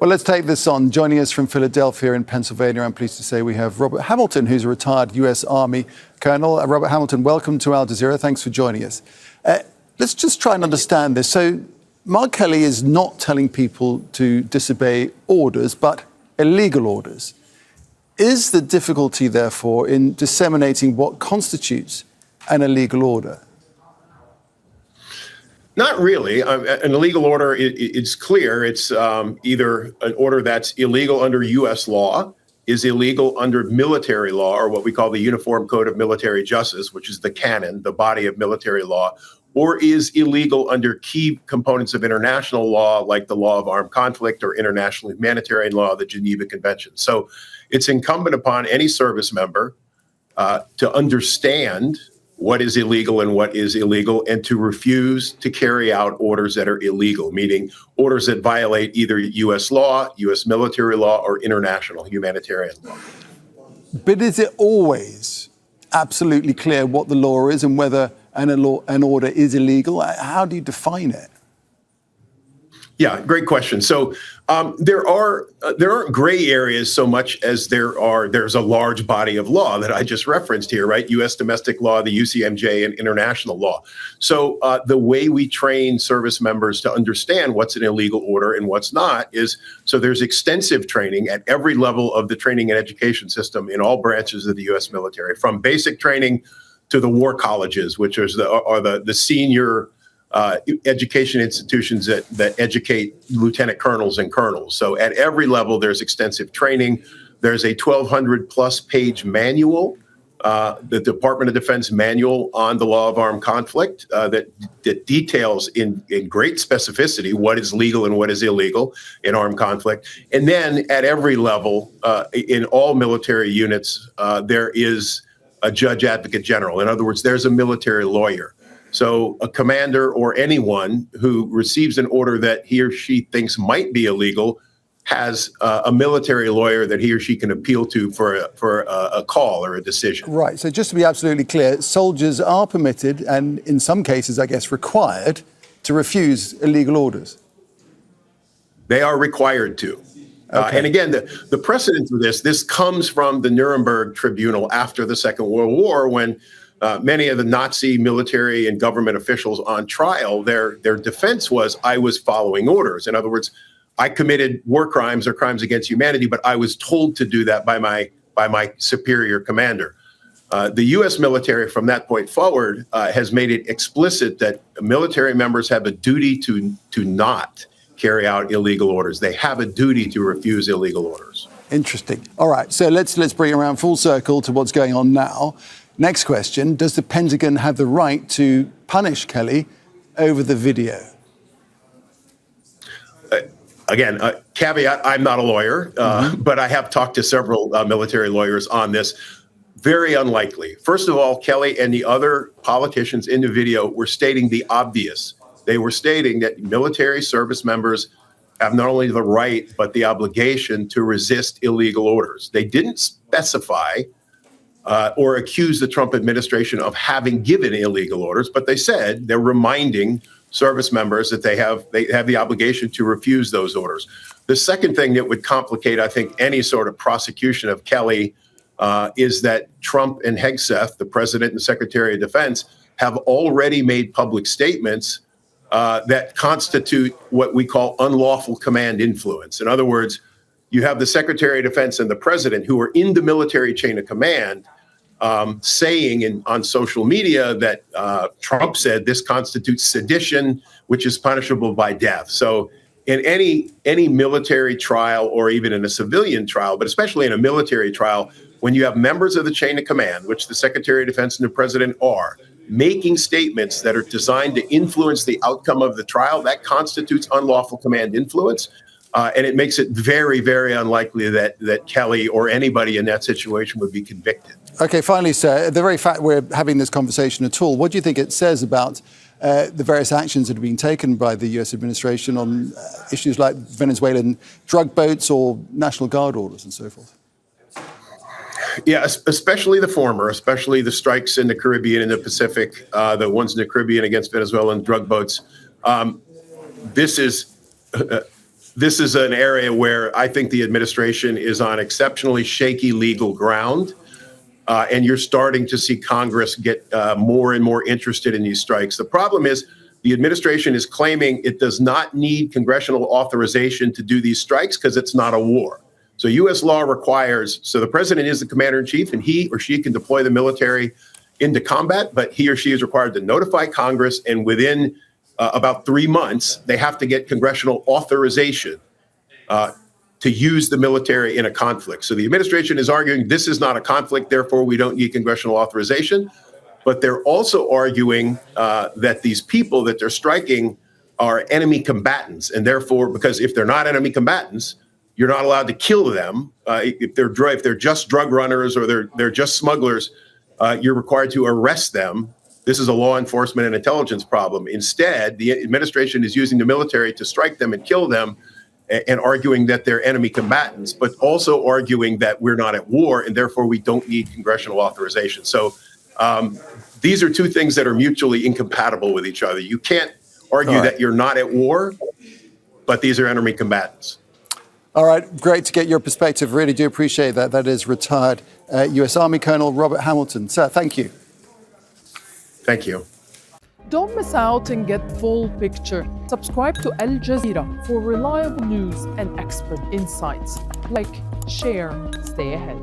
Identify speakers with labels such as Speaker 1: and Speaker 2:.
Speaker 1: Well, let's take this on. Joining us from Philadelphia in Pennsylvania, I'm pleased to say we have Robert Hamilton, who's a retired US Army colonel. Robert Hamilton, welcome to Al Jazeera. Thanks for joining us. Let's just try and understand this. So Mark Kelly is not telling people to disobey orders, but illegal orders. Is the difficulty, therefore, in disseminating what constitutes an illegal order?
Speaker 2: Not really. An illegal order, it's clear. It's either an order that's illegal under U.S. law, is illegal under military law, or what we call the Uniform Code of Military Justice, which is the canon, the body of military law, or is illegal under key components of international law, like the law of armed conflict or international humanitarian law, the Geneva Convention. So it's incumbent upon any service member to understand what is illegal and what is illegal, and to refuse to carry out orders that are illegal, meaning orders that violate either U.S. law, U.S. military law, or international humanitarian law.
Speaker 1: But is it always absolutely clear what the law is and whether an order is illegal? How do you define it?
Speaker 2: Yeah, great question. So there aren't gray areas so much as there's a large body of law that I just referenced here, right? U.S. domestic law, the UCMJ, and international law. So the way we train service members to understand what's an illegal order and what's not is, so there's extensive training at every level of the training and education system in all branches of the U.S. military, from basic training to the war colleges, which are the senior education institutions that educate lieutenant colonels and colonels. So at every level, there's extensive training. There's a 1,200 plus page manual, the Department of Defense manual on the law of armed conflict that details in great specificity what is legal and what is illegal in armed conflict. And then at every level, in all military units, there is a judge advocate general. In other words, there's a military lawyer. So a commander or anyone who receives an order that he or she thinks might be illegal has a military lawyer that he or she can appeal to for a call or a decision.
Speaker 1: Right. So just to be absolutely clear, soldiers are permitted, and in some cases, I guess, required, to refuse illegal orders.
Speaker 2: They are required to. Okay. And again, the precedent for this comes from the Nuremberg Tribunal after the Second World War, when many of the Nazi military and government officials on trial, their defense was, I was following orders. In other words, I committed war crimes or crimes against humanity, but I was told to do that by my superior commander. The U.S. military, from that point forward, has made it explicit that military members have a duty to not carry out illegal orders. They have a duty to refuse illegal orders.
Speaker 1: Interesting. All right, so let's bring it around full circle to what's going on now. Next question, does the Pentagon have the right to punish Kelly over the video?
Speaker 2: Again, caveat, I'm not a lawyer, but I have talked to several military lawyers on this. Very unlikely. First of all, Kelly and the other politicians in the video were stating the obvious. They were stating that military service members have not only the right, but the obligation to resist illegal orders. They didn't specify or accuse the Trump administration of having given illegal orders, but they said they're reminding service members that they have the obligation to refuse those orders. The second thing that would complicate, I think, any sort of prosecution of Kelly is that Trump and Hegseth, the president and secretary of defense, have already made public statements that constitute what we call unlawful command influence. In other words, you have the Secretary of Defense and the President, who are in the military chain of command, saying on social media that Trump said this constitutes sedition, which is punishable by death. So in any military trial, or even in a civilian trial, but especially in a military trial, when you have members of the chain of command, which the Secretary of Defense and the President are, making statements that are designed to influence the outcome of the trial, that constitutes unlawful command influence. And it makes it very, very unlikely that Kelly or anybody in that situation would be convicted.
Speaker 1: Okay, finally, sir, the very fact we're having this conversation at all, what do you think it says about the various actions that have been taken by the U.S. administration on issues like Venezuelan drug boats or National Guard orders and so forth?
Speaker 2: Yeah, especially the former, especially the strikes in the Caribbean and the Pacific, the ones in the Caribbean against Venezuelan drug boats. This is this is an area where I think the administration is on exceptionally shaky legal ground. And you're starting to see Congress get more and more interested in these strikes. The problem is the administration is claiming it does not need congressional authorization to do these strikes because it's not a war. So U.S. law requires, so the president is the commander in chief and he or she can deploy the military into combat, but he or she is required to notify Congress, and within about 3 months, they have to get congressional authorization to use the military in a conflict. So the administration is arguing this is not a conflict, therefore we don't need congressional authorization. But they're also arguing that these people that they're striking are enemy combatants, and therefore, because if they're not enemy combatants, you're not allowed to kill them. If they're just drug runners or they're just smugglers, you're required to arrest them. This is a law enforcement and intelligence problem. Instead, the administration is using the military to strike them and kill them, and arguing that they're enemy combatants, but also arguing that we're not at war and therefore we don't need congressional authorization. So these are two things that are mutually incompatible with each other. You can't argue that you're not at war, but these are enemy combatants.
Speaker 1: All right, great to get your perspective. Really do appreciate that. That is retired U.S. Army Colonel Robert Hamilton. Sir, thank you.
Speaker 2: Thank you.
Speaker 3: Don't miss out and get full picture. Subscribe to Al Jazeera for reliable news and expert insights. Like, share, stay ahead.